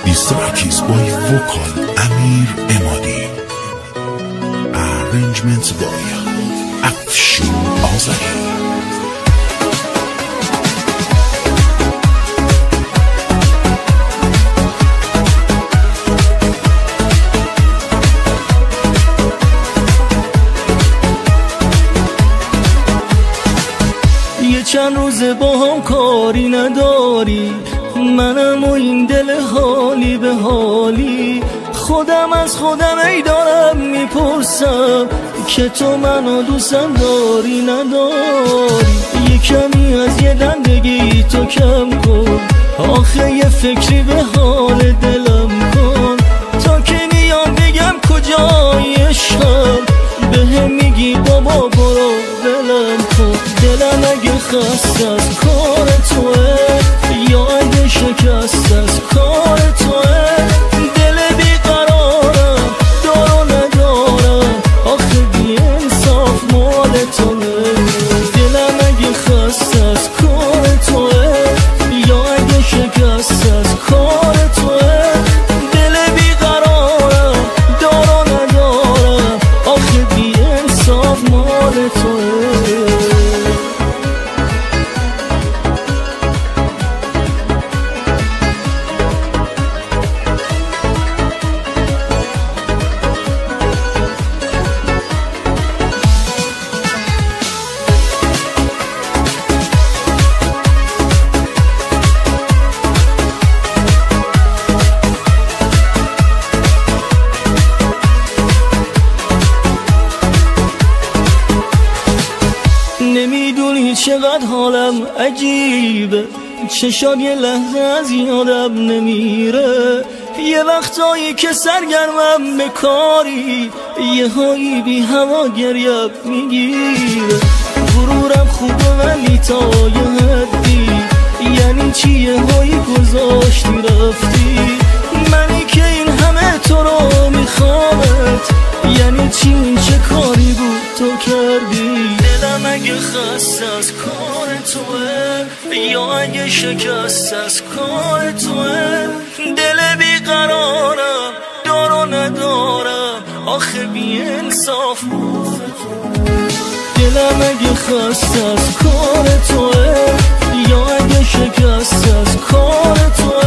These track is by vocal Amir Emadi. Arrangements by Afshin Azari. چند روز با هم کاری نداری، منم و این دل حالی به حالی. خودم از خودم ای دارم میپرسم که تو منو دوستم داری نداری. یه کمی از یه دندگی تو کم کن، آخه یه فکری به حال دلم کن. تا که میام بگم کجای عشقم، بهم میگی بابا برو ولم کن. دلم اگه خسته از کار توه یا اگه شکست از کار توه، دل بیقرارم دار و ندارم، آخه بی انصاف مال توه. دلم اگه خسته از کار توه یا اگه شکست از کار توه، دل بیقرارم دار و ندارم، آخه بی انصاف مال توه. نمیدونی چقدر حالم عجیبه، چشات یه لحظه از یادم نمیره. یه وقتایی که سرگرمم به کاری، یه هایی بی هوا گریم میگیره. غرورم خوبه ولی تا یه حدی، یعنی چی یه هایی گذاشتی رفتی. منی که این همه تو رو میخوامت، یعنی چی این چه کاری بود تو کردی. دلم اگه خسته از کار توه یا اگه شکست از کار توه، دل بیقرارم دار و ندارم، آخه بی انصاف. دلم اگه خسته از کار توه یا اگه شکست از کار توه،